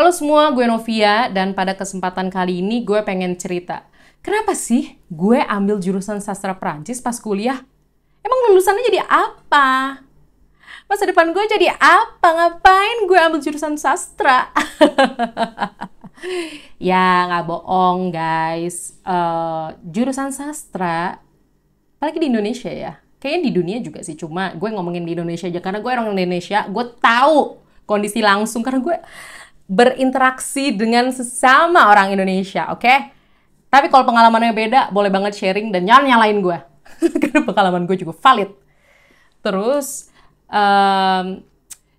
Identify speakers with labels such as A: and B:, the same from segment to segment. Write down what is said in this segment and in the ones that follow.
A: Halo semua, gue Novia dan pada kesempatan kali ini gue pengen cerita. Kenapa sih gue ambil jurusan sastra Prancis pas kuliah? Emang lulusannya jadi apa? Masa depan gue jadi apa? Ngapain gue ambil jurusan sastra? Ya nggak bohong guys. Jurusan sastra, apalagi di Indonesia ya. Kayaknya di dunia juga sih, cuma gue ngomongin di Indonesia aja karena gue orang Indonesia, gue tahu kondisi langsung karena gue berinteraksi dengan sesama orang Indonesia, oke? Tapi kalau pengalamannya beda, boleh banget sharing dan jangan nyalain gue. Karena pengalaman gue juga valid. Terus,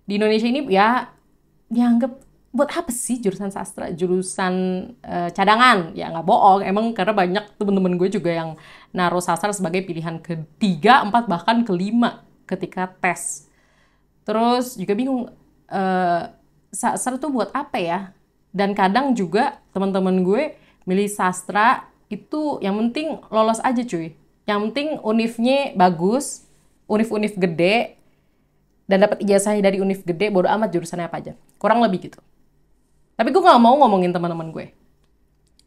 A: di Indonesia ini ya dianggap, buat apa sih jurusan sastra? Jurusan cadangan. Ya nggak bohong, emang karena banyak temen-temen gue juga yang naruh sastra sebagai pilihan ketiga, empat, bahkan kelima ketika tes. Terus juga bingung, sastra tuh buat apa ya? Dan kadang juga teman-teman gue milih sastra itu yang penting lolos aja cuy. Yang penting univnya bagus, univ-univ gede, dan dapat ijazahnya dari univ gede, bodo amat jurusannya apa aja. Kurang lebih gitu. Tapi gue gak mau ngomongin teman-teman gue.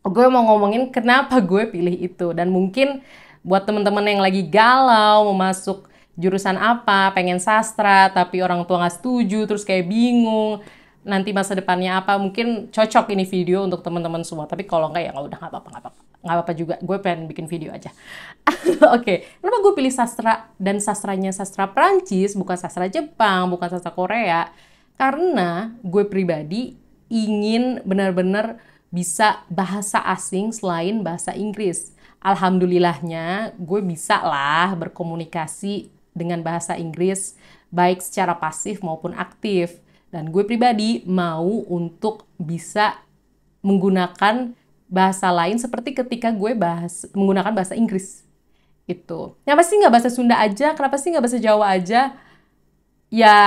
A: Gue mau ngomongin kenapa gue pilih itu. Dan mungkin buat teman-teman yang lagi galau, mau masuk jurusan apa, pengen sastra, tapi orang tua gak setuju, terus kayak bingung, nanti masa depannya apa, mungkin cocok ini video untuk teman-teman semua. Tapi kalau enggak ya udah nggak apa-apa juga. Gue pengen bikin video aja. Oke, kenapa gue pilih sastra dan sastranya sastra Prancis, bukan sastra Jepang, bukan sastra Korea? Karena gue pribadi ingin benar-benar bisa bahasa asing selain bahasa Inggris. Alhamdulillahnya gue bisa lah berkomunikasi dengan bahasa Inggris baik secara pasif maupun aktif. Dan gue pribadi mau untuk bisa menggunakan bahasa lain seperti ketika gue menggunakan bahasa Inggris. Itu. Kenapa sih nggak bahasa Sunda aja? Kenapa sih nggak bahasa Jawa aja? Ya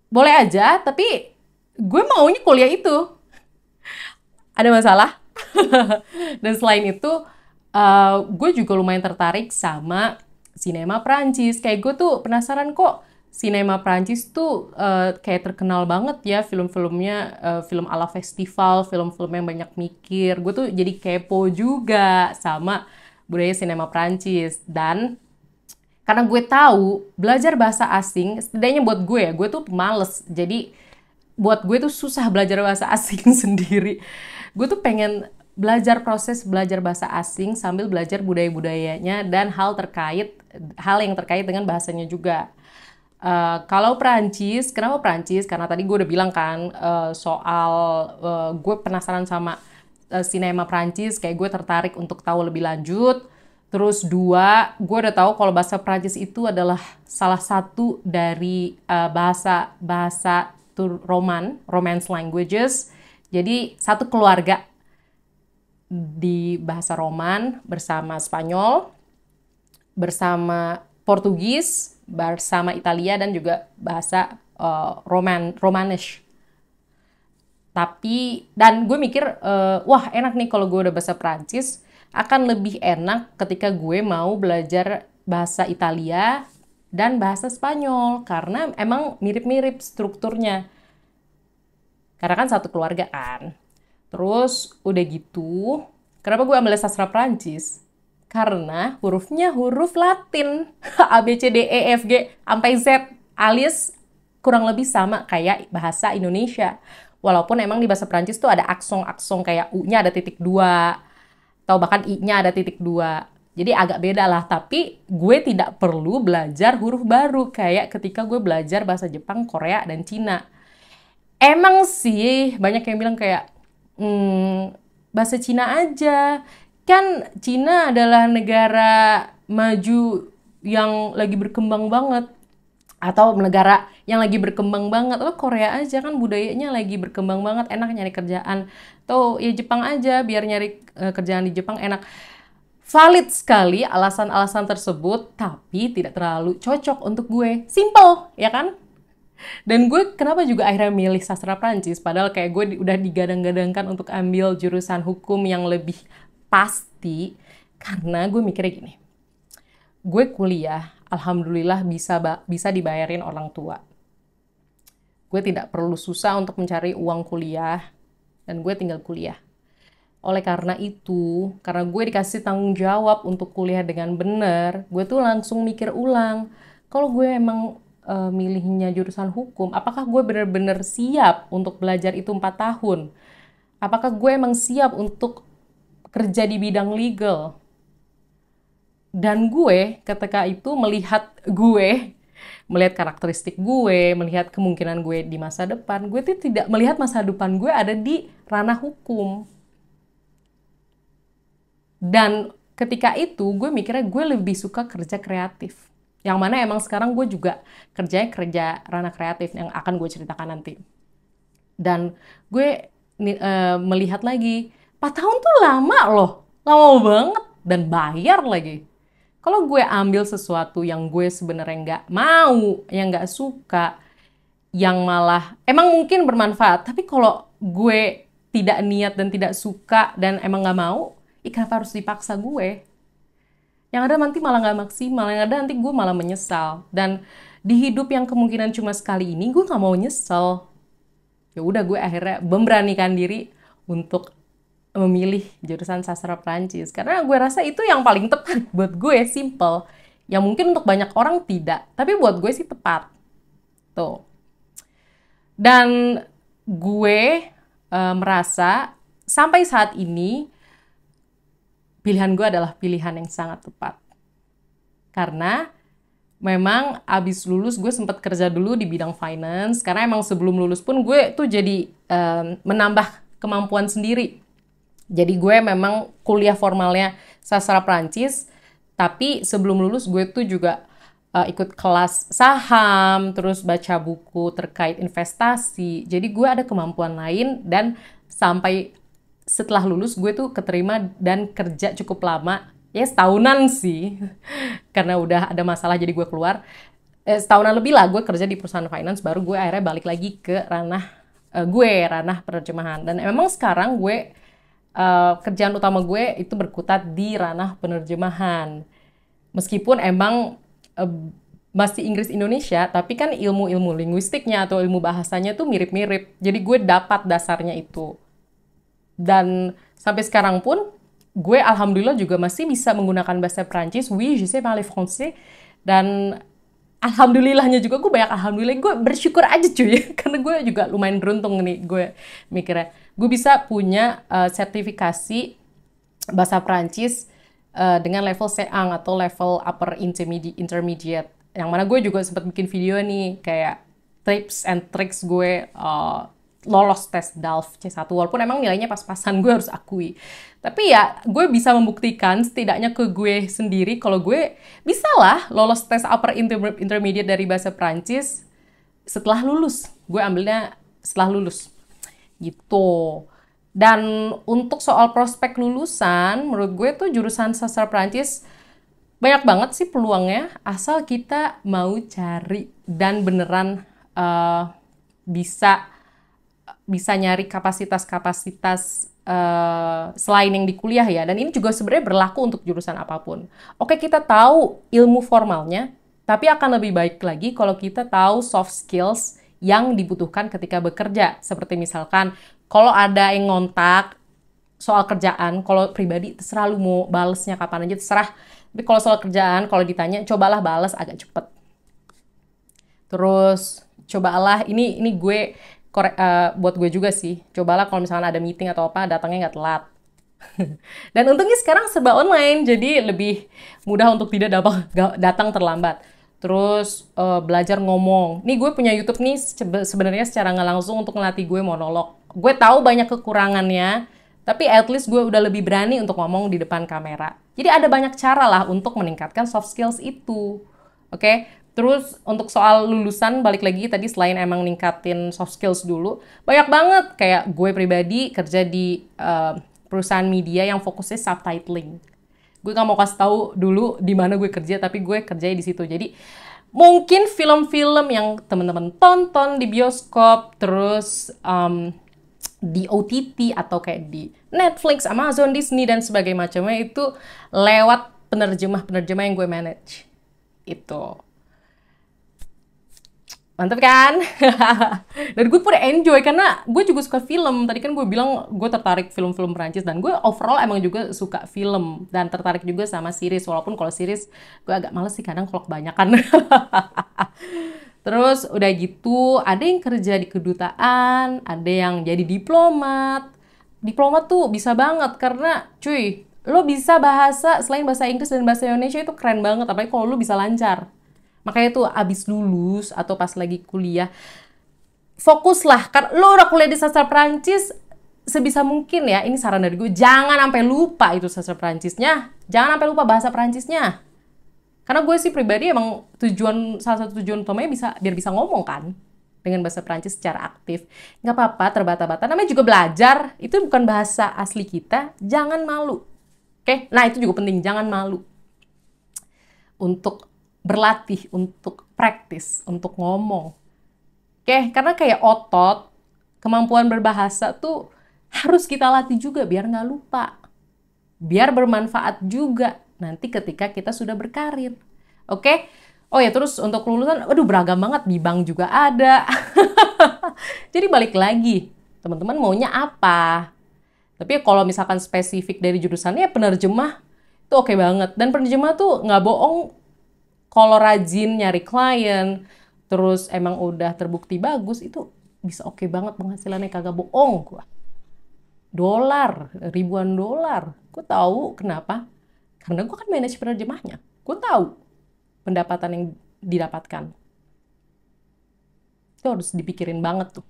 A: boleh aja, tapi gue maunya kuliah itu. Ada masalah? Dan selain itu, gue juga lumayan tertarik sama sinema Prancis. Kayak gue tuh penasaran kok sinema Prancis tuh kayak terkenal banget ya film-filmnya, film ala festival, film-film yang banyak mikir. Gue tuh jadi kepo juga sama budaya sinema Prancis. Dan karena gue tahu belajar bahasa asing, setidaknya buat gue tuh pemales. Jadi buat gue tuh susah belajar bahasa asing sendiri. Gue tuh pengen proses belajar bahasa asing sambil belajar budaya-budayanya dan hal yang terkait dengan bahasanya juga. Kalau Prancis, kenapa Prancis? Karena tadi gue udah bilang kan soal gue penasaran sama sinema Prancis, kayak gue tertarik untuk tahu lebih lanjut. Terus dua, gue udah tahu kalau bahasa Prancis itu adalah salah satu dari bahasa Romance languages. Jadi satu keluarga di bahasa Roman bersama Spanyol, bersama Portugis, bersama Italia, dan juga bahasa Romanes. Dan gue mikir, wah enak nih kalau gue udah bahasa Prancis, akan lebih enak ketika gue mau belajar bahasa Italia dan bahasa Spanyol, karena emang mirip-mirip strukturnya. Karena kan satu keluarga kan. Terus udah gitu, kenapa gue ambil sastra Prancis? Karena hurufnya huruf Latin. A, B, C, D, E, F, G, sampai Z. Alias kurang lebih sama kayak bahasa Indonesia. Walaupun emang di bahasa Prancis tuh ada aksong-aksong kayak U-nya ada titik 2. Atau bahkan I-nya ada titik 2. Jadi agak beda lah. Tapi gue tidak perlu belajar huruf baru. Kayak ketika gue belajar bahasa Jepang, Korea, dan Cina. Emang sih banyak yang bilang kayak bahasa Cina aja. Kan Cina adalah negara maju yang lagi berkembang banget. Atau negara yang lagi berkembang banget. Atau Korea aja kan budayanya lagi berkembang banget. Enak nyari kerjaan. Atau ya Jepang aja biar nyari kerjaan di Jepang enak. Valid sekali alasan-alasan tersebut. Tapi tidak terlalu cocok untuk gue. Simple ya kan? Dan gue kenapa juga akhirnya milih sastra Prancis, padahal kayak gue udah digadang-gadangkan untuk ambil jurusan hukum yang lebih pasti, karena gue mikirnya gini, gue kuliah, alhamdulillah bisa dibayarin orang tua. Gue tidak perlu susah untuk mencari uang kuliah, dan gue tinggal kuliah. Oleh karena itu, karena gue dikasih tanggung jawab untuk kuliah dengan benar, gue tuh langsung mikir ulang. Kalau gue emang milihnya jurusan hukum, apakah gue benar-benar siap untuk belajar itu 4 tahun? Apakah gue emang siap untuk kerja di bidang legal? Dan gue ketika itu melihat karakteristik gue, melihat kemungkinan gue di masa depan, gue tuh tidak melihat masa depan gue ada di ranah hukum. Dan ketika itu gue mikirnya gue lebih suka kerja kreatif. Yang mana emang sekarang gue juga kerja ranah kreatif yang akan gue ceritakan nanti. Dan gue melihat lagi, 4 tahun tuh lama loh, lama banget, dan bayar lagi. Kalau gue ambil sesuatu yang gue sebenarnya nggak mau, yang nggak suka, yang malah emang mungkin bermanfaat, tapi kalau gue tidak niat dan tidak suka dan emang nggak mau, kenapa harus dipaksa gue? Yang ada nanti malah nggak maksimal, yang ada nanti gue malah menyesal. Dan di hidup yang kemungkinan cuma sekali ini, gue nggak mau nyesel. Ya udah, gue akhirnya memberanikan diri untuk memilih jurusan sastra Prancis karena gue rasa itu yang paling tepat buat gue, simple. Yang mungkin untuk banyak orang tidak, tapi buat gue sih tepat. Tuh. Dan gue merasa sampai saat ini pilihan gue adalah pilihan yang sangat tepat. Karena memang abis lulus gue sempat kerja dulu di bidang finance, karena emang sebelum lulus pun gue tuh jadi menambah kemampuan sendiri. Jadi gue memang kuliah formalnya sastra Prancis, tapi sebelum lulus gue tuh juga ikut kelas saham, terus baca buku terkait investasi. Jadi gue ada kemampuan lain, dan sampai setelah lulus gue tuh keterima dan kerja cukup lama. Ya setahunan sih, karena udah ada masalah jadi gue keluar. Setahunan lebih lah gue kerja di perusahaan finance, baru gue akhirnya balik lagi ke ranah penerjemahan. Dan memang sekarang gue kerjaan utama gue itu berkutat di ranah penerjemahan. Meskipun emang masih Inggris Indonesia, tapi kan ilmu-ilmu linguistiknya atau ilmu bahasanya tuh mirip-mirip. Jadi gue dapat dasarnya itu. Dan sampai sekarang pun gue alhamdulillah juga masih bisa menggunakan bahasa Prancis. Oui, je sais parler français. Dan alhamdulillahnya juga gue banyak alhamdulillah, gue bersyukur aja cuy. Karena gue juga lumayan beruntung nih, gue mikirnya. Gue bisa punya sertifikasi bahasa Prancis dengan level C1 atau level upper intermediate. Yang mana gue juga sempat bikin video nih, kayak tips and tricks gue lolos tes DALF C1, walaupun emang nilainya pas-pasan, gue harus akui. Tapi ya, gue bisa membuktikan setidaknya ke gue sendiri kalau gue bisa lah lolos tes upper intermediate dari bahasa Prancis setelah lulus. Gue ambilnya setelah lulus. Gitu. Dan untuk soal prospek lulusan, menurut gue tuh jurusan sastra Prancis banyak banget sih peluangnya, asal kita mau cari dan beneran bisa nyari kapasitas-kapasitas selain yang di kuliah ya. Dan ini juga sebenarnya berlaku untuk jurusan apapun. Oke, kita tahu ilmu formalnya, tapi akan lebih baik lagi kalau kita tahu soft skills yang dibutuhkan ketika bekerja. Seperti misalkan, kalau ada yang ngontak soal kerjaan, kalau pribadi terserah lu mau balesnya kapan aja, terserah. Tapi kalau soal kerjaan, kalau ditanya, cobalah bales agak cepet. Terus, cobalah, ini gue buat gue juga sih, cobalah kalau misalkan ada meeting atau apa, datangnya nggak telat. Dan untungnya sekarang serba online, jadi lebih mudah untuk tidak datang terlambat. Terus belajar ngomong. Nih gue punya YouTube nih sebenarnya secara nggak langsung untuk ngelatih gue monolog. Gue tahu banyak kekurangannya, tapi at least gue udah lebih berani untuk ngomong di depan kamera. Jadi ada banyak cara lah untuk meningkatkan soft skills itu. Oke? Terus untuk soal lulusan, balik lagi tadi selain emang ningkatin soft skills dulu, banyak banget kayak gue pribadi kerja di perusahaan media yang fokusnya subtitling. Gue gak mau kasih tahu dulu di mana gue kerja, tapi gue kerjanya di situ. Jadi mungkin film-film yang teman-teman tonton di bioskop, terus di OTT atau kayak di Netflix, Amazon, Disney dan sebagainya macamnya itu lewat penerjemah yang gue manage. Itu. Mantep kan? Dan gue pun enjoy karena gue juga suka film. Tadi kan gue bilang gue tertarik film-film Perancis dan gue overall emang juga suka film dan tertarik juga sama series. Walaupun kalau series gue agak males sih kadang kalau kebanyakan. Terus udah gitu ada yang kerja di kedutaan, ada yang jadi diplomat. Diplomat tuh bisa banget karena cuy, lo bisa bahasa selain bahasa Inggris dan bahasa Indonesia itu keren banget. Apalagi kalau lo bisa lancar. Makanya tuh abis lulus atau pas lagi kuliah, fokuslah. Karena lo udah kuliah di sastra Perancis, sebisa mungkin ya, ini saran dari gue, jangan sampai lupa itu sastra Perancisnya. Jangan sampai lupa bahasa Perancisnya. Karena gue sih pribadi emang salah satu tujuan utamanya biar bisa ngomong kan dengan bahasa Perancis secara aktif. Nggak apa-apa terbata-bata, namanya juga belajar. Itu bukan bahasa asli kita, jangan malu. Oke, nah itu juga penting, jangan malu. Untuk berlatih, untuk praktis, untuk ngomong. Oke, karena kayak otot, kemampuan berbahasa tuh harus kita latih juga biar nggak lupa. Biar bermanfaat juga nanti ketika kita sudah berkarir. Oke? Oh ya, terus untuk lulusan, aduh beragam banget, di bank juga ada. Jadi balik lagi, teman-teman maunya apa? Tapi kalau misalkan spesifik dari jurusannya, penerjemah itu oke banget. Dan penerjemah tuh nggak bohong, kalau rajin nyari klien, terus emang udah terbukti bagus, itu bisa oke banget penghasilannya, kagak bohong gua. Dolar, ribuan dolar. Gue tahu kenapa. Karena gue kan manage penerjemahnya. Gue tahu pendapatan yang didapatkan. Itu harus dipikirin banget tuh.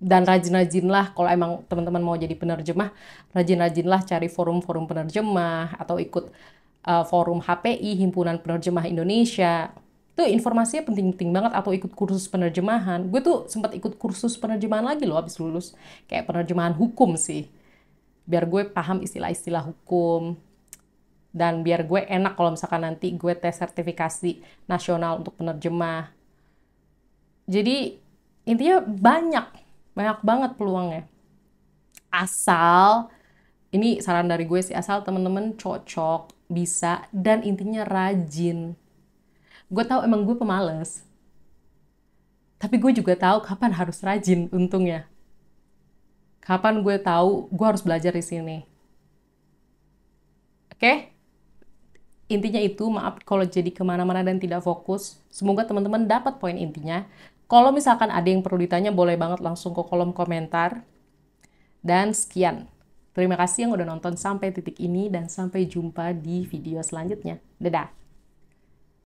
A: Dan rajin-rajinlah kalau emang teman-teman mau jadi penerjemah, rajin-rajinlah cari forum-forum penerjemah atau ikut forum HPI, Himpunan Penerjemah Indonesia. Itu informasinya penting-penting banget, atau ikut kursus penerjemahan. Gue tuh sempat ikut kursus penerjemahan lagi loh habis lulus. Kayak penerjemahan hukum sih. Biar gue paham istilah-istilah hukum. Dan biar gue enak kalau misalkan nanti gue tes sertifikasi nasional untuk penerjemah. Jadi intinya banyak banget peluangnya. Asal, ini saran dari gue sih, asal temen-temen cocok, bisa, dan intinya rajin. Gue tahu emang gue pemalas. Tapi gue juga tahu kapan harus rajin untungnya. Kapan gue tahu gue harus belajar di sini. Oke? Intinya itu, maaf kalau jadi kemana-mana dan tidak fokus. Semoga teman-teman dapat poin intinya. Kalau misalkan ada yang perlu ditanya, boleh banget langsung ke kolom komentar. Dan sekian. Terima kasih yang udah nonton sampai titik ini, dan sampai jumpa di video selanjutnya. Dadah!